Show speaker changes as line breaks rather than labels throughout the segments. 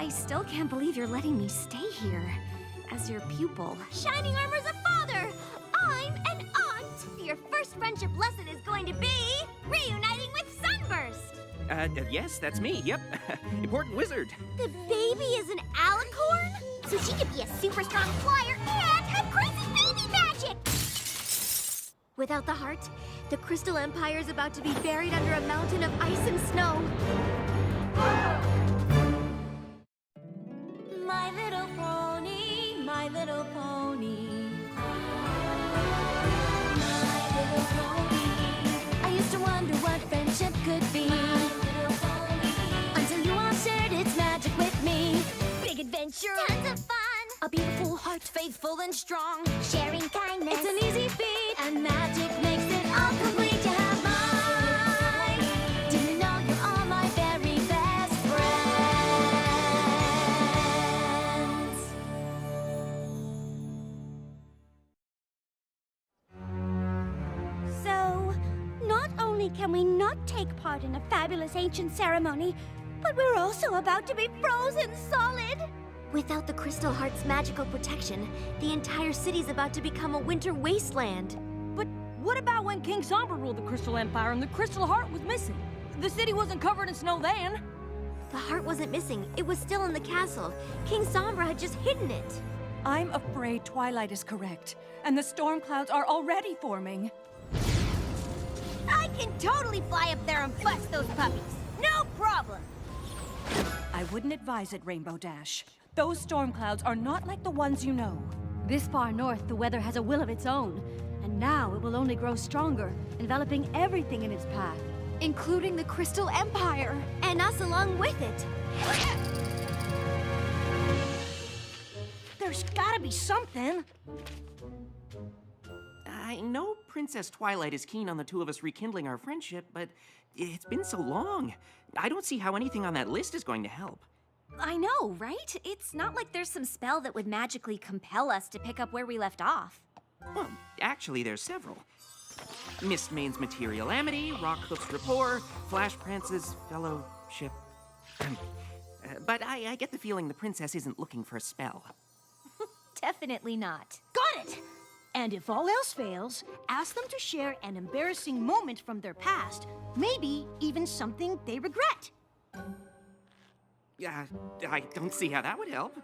I still can't believe you're letting me stay here as your pupil.
Shining Armor's a father! I'm an aunt! Your first friendship lesson is going to be reuniting with Sunburst!
Yes, that's me, yep. Important wizard.
The baby is an alicorn? So she could be a super strong flyer and have crazy baby magic! Without the heart, the Crystal Empire is about to be buried under a mountain of ice and snow. My little pony, my little pony. My little pony. I used to wonder what friendship could be. Until you all shared its magic with me. Big adventure. Tons of fun. A beautiful heart, faithful and strong. Sharing kindness. It's an easy feat. And magic makes it all complete. You have mine. Do you know you're all my very best friends? So, not only can we not take part in a fabulous ancient ceremony, but we're also about to be frozen solid! Without the Crystal Heart's magical protection, the entire city's about to become a winter wasteland.
But what about when King Sombra ruled the Crystal Empire and the Crystal Heart was missing? The city wasn't covered in snow then.
The heart wasn't missing. It was still in the castle. King Sombra had just hidden it.
I'm afraid Twilight is correct, and the storm clouds are already forming.
I can totally fly up there and bust those puppies. No problem.
I wouldn't advise it, Rainbow Dash. Those storm clouds are not like the ones you know.
This far north, the weather has a will of its own. And now it will only grow stronger, enveloping everything in its path, including the Crystal Empire.
And us along with it.
There's gotta be something.
I know Princess Twilight is keen on the two of us rekindling our friendship, but it's been so long. I don't see how anything on that list is going to help.
I know, right? It's not like there's some spell that would magically compel us to pick up where we left off.
Well, actually, there's several. Mist Main's Material Amity, Rockhoof's Rapport, Flash Prance's Fellowship. But I get the feeling the princess isn't looking for a spell.
Definitely not.
Got it! And if all else fails, ask them to share an embarrassing moment from their past, maybe even something they regret.
I don't see how that would help.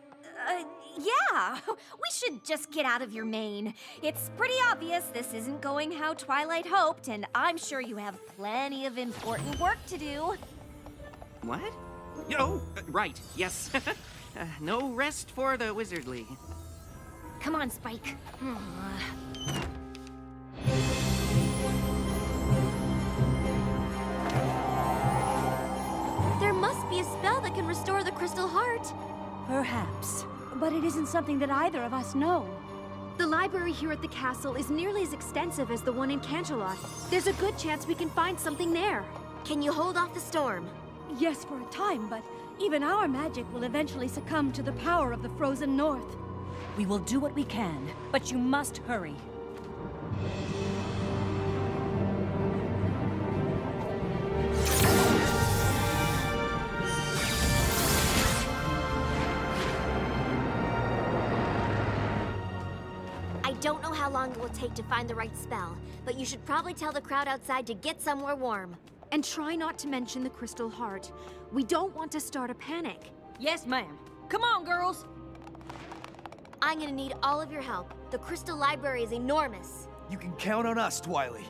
Yeah. We should just get out of your mane. It's pretty obvious this isn't going how Twilight hoped, and I'm sure you have plenty of important work to do.
What? Oh, right, yes. No rest for the wizardly.
Come on, Spike.
There must be a spell that can restore the Crystal Heart.
Perhaps.
But it isn't something that either of us know. The library here at the castle is nearly as extensive as the one in Canterlot. There's a good chance we can find something there.
Can you hold off the storm?
Yes, for a time, but even our magic will eventually succumb to the power of the frozen north.
We will do what we can, but you must hurry.
I don't know how long it will take to find the right spell, but you should probably tell the crowd outside to get somewhere warm.
And try not to mention the Crystal Heart. We don't want to start a panic.
Yes, ma'am. Come on, girls.
I'm gonna need all of your help. The Crystal Library is enormous.
You can count on us, Twily.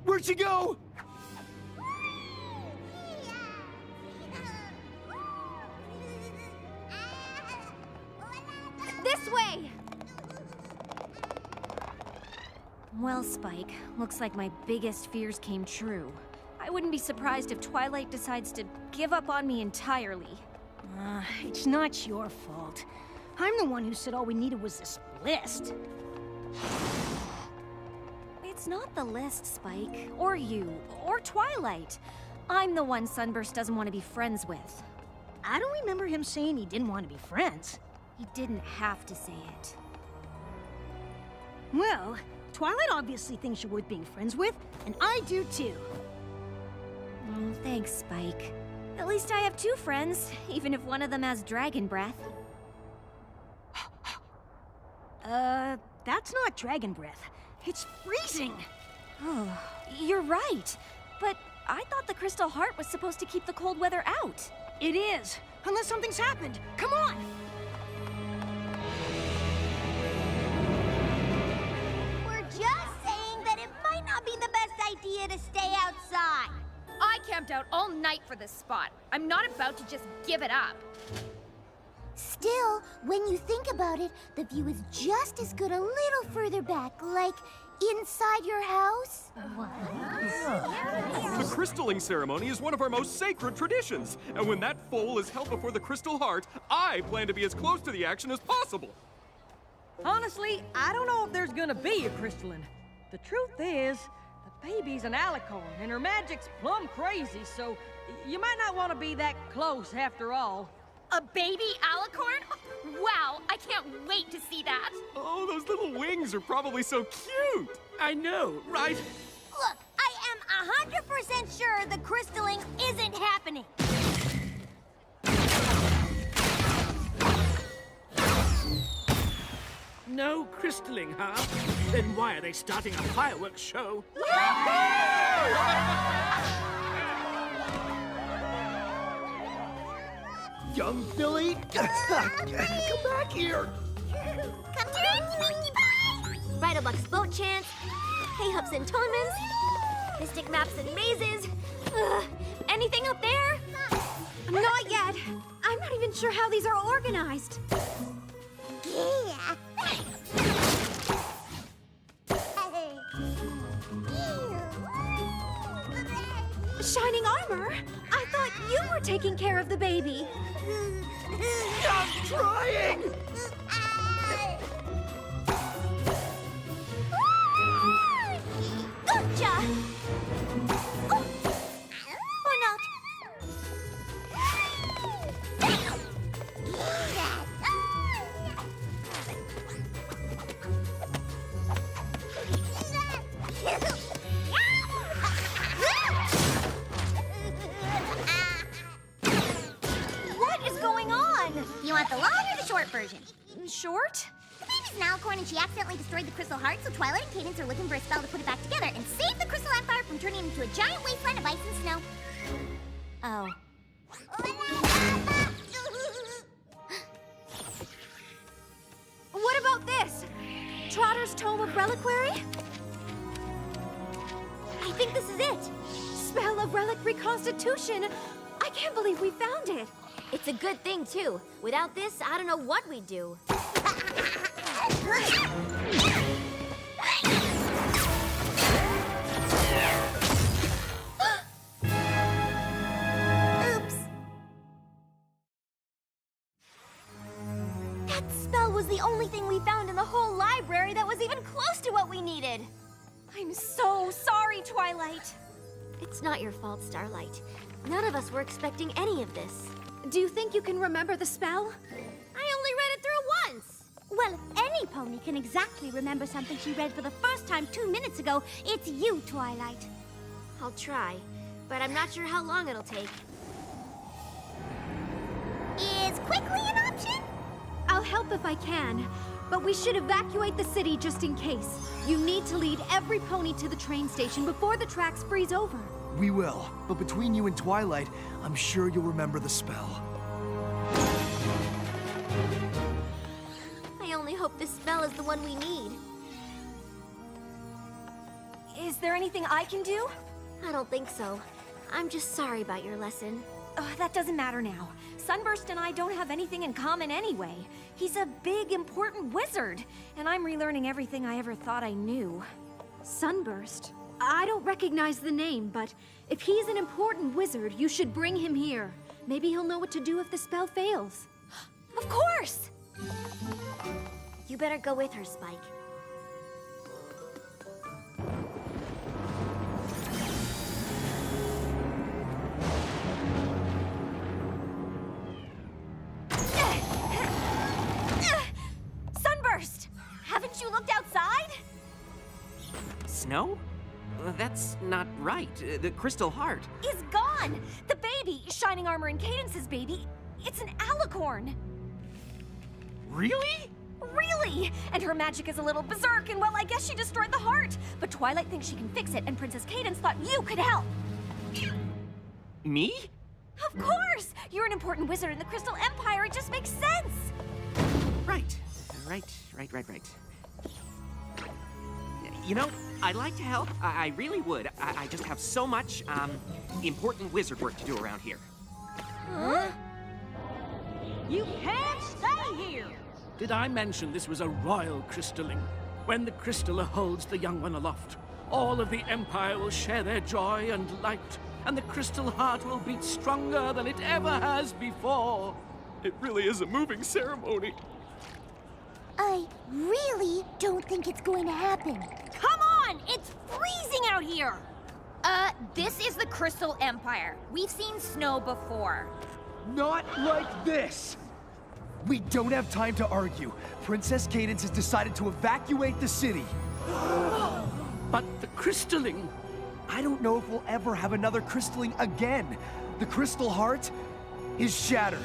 Where'd she go?
This way!
Well, Spike, looks like my biggest fears came true. I wouldn't be surprised if Twilight decides to give up on me entirely.
It's not your fault. I'm the one who said all we needed was this list.
It's not the list, Spike, or you, or Twilight. I'm the one Sunburst doesn't want to be friends with.
I don't remember him saying he didn't want to be friends.
He didn't have to say it.
Well, Twilight obviously thinks you're worth being friends with, and I do too.
Oh, thanks, Spike. At least I have two friends, even if one of them has dragon breath.
That's not dragon breath. It's freezing.
Oh, you're right. But I thought the Crystal Heart was supposed to keep the cold weather out.
It is, unless something's happened. Come on!
We're just saying that it might not be the best idea to stay outside.
I camped out all night for this spot. I'm not about to just give it up.
Still, when you think about it, the view is just as good a little further back, like inside your house.
The crystalling ceremony is one of our most sacred traditions, and when that foal is held before the Crystal Heart, I plan to be as close to the action as possible.
Honestly, I don't know if there's gonna be a crystalline. The truth is, the baby's an alicorn, and her magic's plumb crazy, so you might not want to be that close after all.
A baby alicorn? Wow, I can't wait to see that.
Oh, those little wings are probably so cute.
I know, right?
Look, I am 100% sure the crystalling isn't happening.
No crystalling, huh? Then why are they starting a fireworks show? Young Billy, come back here.
Come to Squeaky Pie!
Bridlebuck's boat chants, hay hoops and tournaments, mystic maps and mazes. Anything up there? Not yet. I'm not even sure how these are organized.
Yeah.
Shining armor? I thought you were taking care of the baby.
I'm trying!
Gotcha! Or not.
What is going on?
You want the long or the short version?
Short?
The baby's an alicorn and she accidentally destroyed the Crystal Heart, so Twilight and Cadence are looking for a spell to put it back together and save the Crystal Empire from turning into a giant wasteland of ice and snow.
Oh. What about this? Trotter's Tome of Reliquary? I think this is it. Spell of Relic Reconstitution. I can't believe we found it.
It's a good thing, too. Without this, I don't know what we'd do.
Oops. That spell was the only thing we found in the whole library that was even close to what we needed.
I'm so sorry, Twilight.
It's not your fault, Starlight. None of us were expecting any of this.
Do you think you can remember the spell?
I only read it through once. Well, if any pony can exactly remember something she read for the first time 2 minutes ago, it's you, Twilight.
I'll try, but I'm not sure how long it'll take.
Is quickly an option?
I'll help if I can, but we should evacuate the city just in case. You need to lead every pony to the train station before the tracks freeze over.
We will, but between you and Twilight, I'm sure you'll remember the spell.
I only hope this spell is the one we need.
Is there anything I can do?
I don't think so. I'm just sorry about your lesson.
That doesn't matter now. Sunburst and I don't have anything in common anyway. He's a big, important wizard, and I'm relearning everything I ever thought I knew. Sunburst? I don't recognize the name, but if he's an important wizard, you should bring him here. Maybe he'll know what to do if the spell fails. Of course!
You better go with her, Spike.
Sunburst! Haven't you looked outside?
Snow? That's not right. The Crystal Heart.
Is gone! The baby, Shining Armor and Cadence's baby, it's an alicorn.
Really?
Really! And her magic is a little berserk, and well, I guess she destroyed the heart. But Twilight thinks she can fix it, and Princess Cadence thought you could help.
Me?
Of course! You're an important wizard in the Crystal Empire. It just makes sense.
Right. You know, I'd like to help. I really would. I just have so much, important wizard work to do around here.
Huh?
You can't stay here!
Did I mention this was a royal crystalling? When the crystaller holds the young one aloft, all of the Empire will share their joy and light, and the Crystal Heart will beat stronger than it ever has before.
It really is a moving ceremony.
I really don't think it's going to happen.
Come on! It's freezing out here! This is the Crystal Empire. We've seen snow before.
Not like this! We don't have time to argue. Princess Cadence has decided to evacuate the city.
But the crystalling...
I don't know if we'll ever have another crystalling again. The Crystal Heart is shattered.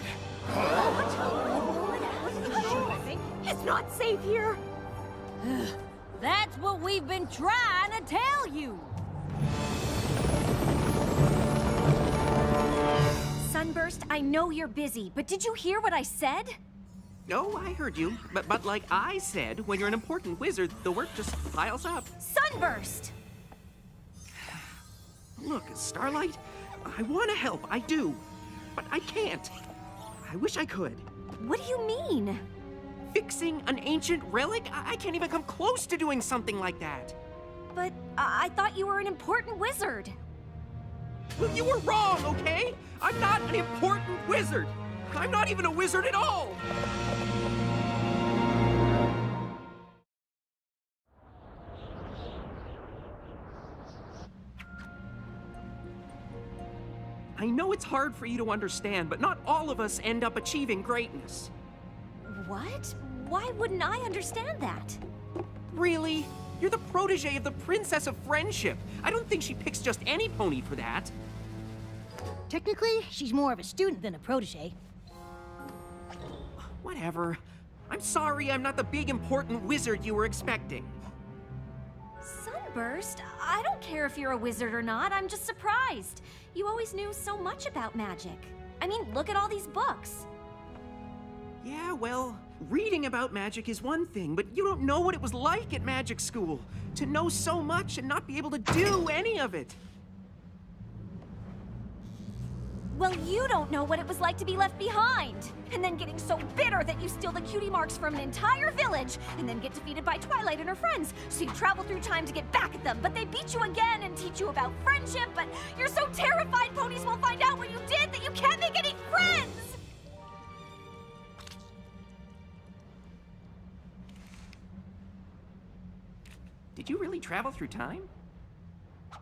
It's not safe here.
That's what we've been trying to tell you!
Sunburst, I know you're busy, but did you hear what I said?
Oh, I heard you. But like I said, when you're an important wizard, the work just piles up.
Sunburst!
Look, Starlight, I want to help, I do. But I can't. I wish I could.
What do you mean?
Fixing an ancient relic? I can't even come close to doing something like that.
But I thought you were an important wizard.
Well, you were wrong, okay? I'm not an important wizard. I'm not even a wizard at all. I know it's hard for you to understand, but not all of us end up achieving greatness.
What? Why wouldn't I understand that?
Really? You're the protege of the Princess of Friendship. I don't think she picks just any pony for that.
Technically, she's more of a student than a protege.
Whatever. I'm sorry I'm not the big important wizard you were expecting.
Sunburst? I don't care if you're a wizard or not. I'm just surprised. You always knew so much about magic. I mean, look at all these books.
Yeah, well, reading about magic is one thing, but you don't know what it was like at magic school. To know so much and not be able to do any of it.
Well, you don't know what it was like to be left behind. And then getting so bitter that you steal the cutie marks from an entire village, and then get defeated by Twilight and her friends. So you travel through time to get back at them, but they beat you again and teach you about friendship, but you're so terrified ponies will find out what you did that you can't make any friends!
Did you really travel through time?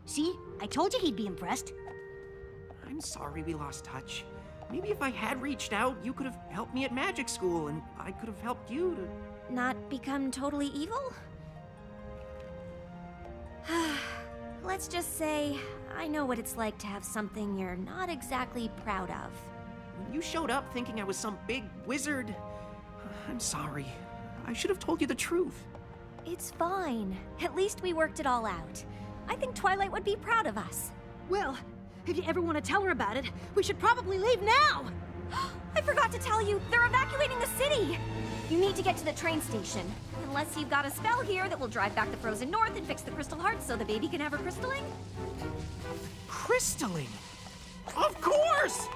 See? I told you he'd be impressed.
I'm sorry we lost touch. Maybe if I had reached out, you could have helped me at magic school, and I could have helped you to...
Not become totally evil? Let's just say, I know what it's like to have something you're not exactly proud of.
When you showed up thinking I was some big wizard, I'm sorry. I should have told you the truth.
It's fine. At least we worked it all out. I think Twilight would be proud of us.
Well, if you ever want to tell her about it, we should probably leave now!
I forgot to tell you, they're evacuating the city! You need to get to the train station. Unless you've got a spell here that will drive back the frozen north and fix the crystal heart so the baby can have her crystalling?
Crystalling? Of course!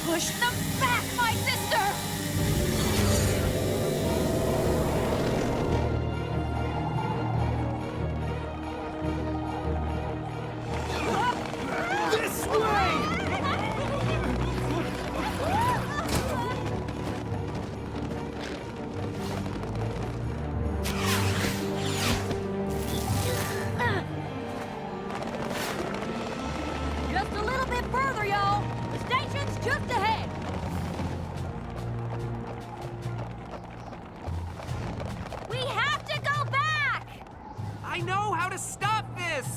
Push them back, my sister!
This way!
just ahead.
We have to go back!
I know how to stop this!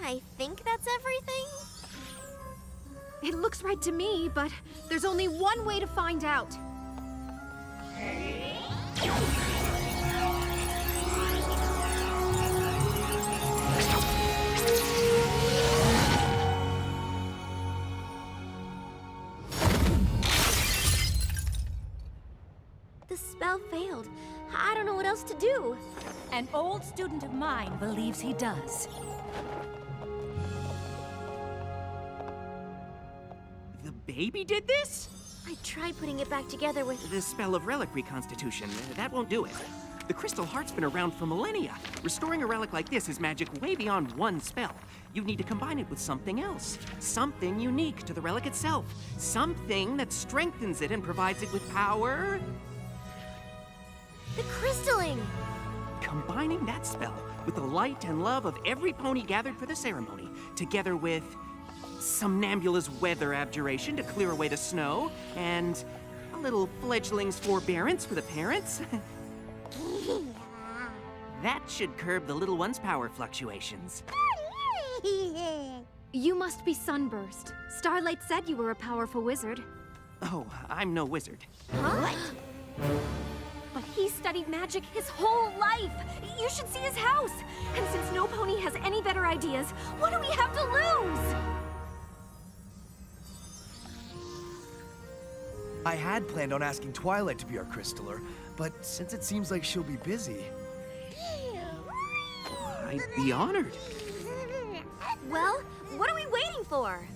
I think that's everything?
It looks right to me, but there's only one way to find out.
The spell failed. I don't know what else to do.
An old student of mine believes he does.
The baby did this?
I tried putting it back together with...
The spell of relic reconstitution. That won't do it. The crystal heart's been around for millennia. Restoring a relic like this is magic way beyond one spell. You need to combine it with something else. Something unique to the relic itself. Something that strengthens it and provides it with power.
The crystalling!
Combining that spell with the light and love of every pony gathered for the ceremony, together with Somnambula's weather abjuration to clear away the snow, and a little fledgling's forbearance for the parents. That should curb the little one's power fluctuations.
You must be Sunburst. Starlight said you were a powerful wizard.
Oh, I'm no wizard.
What? But he studied magic his whole life. You should see his house. And since no pony has any better ideas, what do we have to lose?
I had planned on asking Twilight to be our crystaller, but since it seems like she'll be busy...
I'd be honored.
Well, what are we waiting for?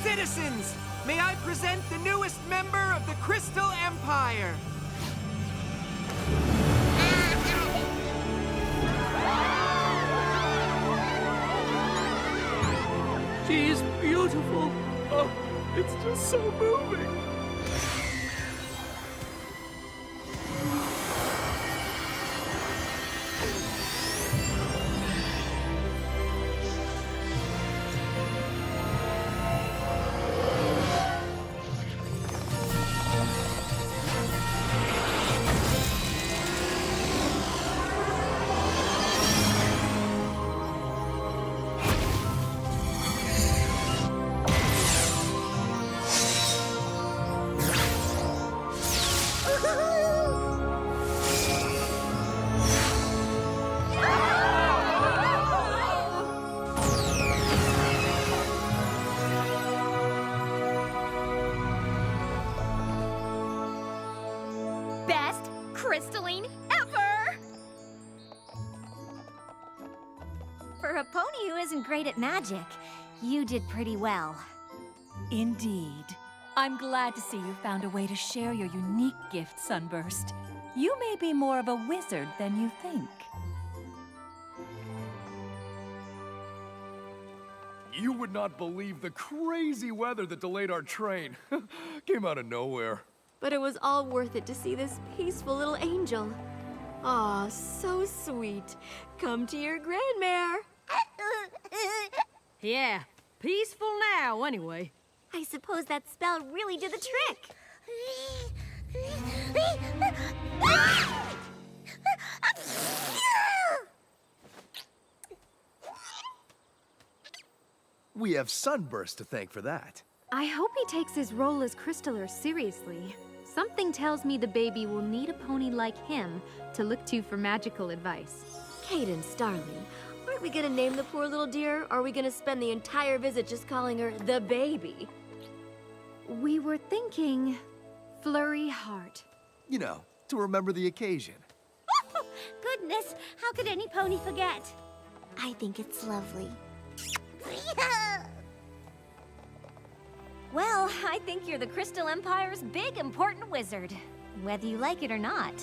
Citizens, may I present the newest member of the Crystal Empire?
She is beautiful. Oh, it's just so moving.
Best crystalline ever!
For a pony who isn't great at magic, you did pretty well.
Indeed. I'm glad to see you found a way to share your unique gift, Sunburst. You may be more of a wizard than you think.
You would not believe the crazy weather that delayed our train. Came out of nowhere.
But it was all worth it to see this peaceful little angel. Aw, so sweet. Come to your grandmare.
Yeah, peaceful now, anyway.
I suppose that spell really did the trick.
We have Sunburst to thank for that.
I hope he takes his role as crystaller seriously. Something tells me the baby will need a pony like him to look to for magical advice.
Cadence, darling, our are we gonna name the poor little dear, or are we gonna spend the entire visit just calling her the baby?
We were thinking Flurry Heart.
You know, to remember the occasion.
Goodness, how could any pony forget?
I think it's lovely.
Well, I think you're the Crystal Empire's big, important wizard. Whether you like it or not.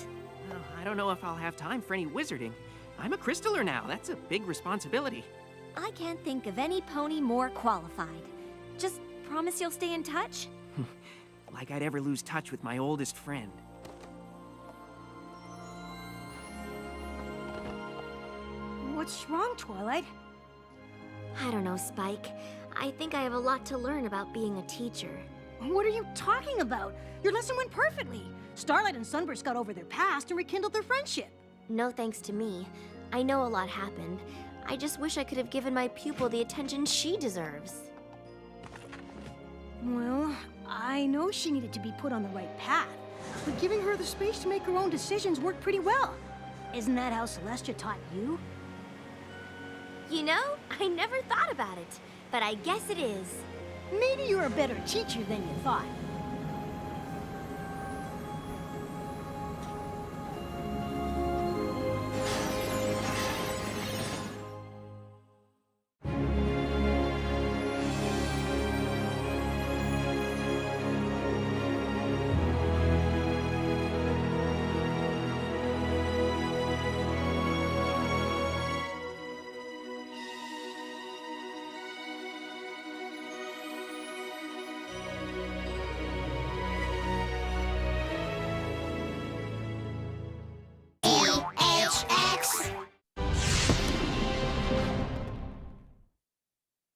Well, I don't know if I'll have time for any wizarding. I'm a crystaller now. That's a big responsibility.
I can't think of any pony more qualified. Just promise you'll stay in touch?
Like I'd ever lose touch with my oldest friend.
What's wrong, Twilight?
I don't know, Spike. I think I have a lot to learn about being a teacher.
What are you talking about? Your lesson went perfectly. Starlight and Sunburst got over their past and rekindled their friendship.
No thanks to me. I know a lot happened. I just wish I could have given my pupil the attention she deserves.
Well, I know she needed to be put on the right path, but giving her the space to make her own decisions worked pretty well. Isn't that how Celestia taught you?
You know, I never thought about it, but I guess it is.
Maybe you're a better teacher than you thought.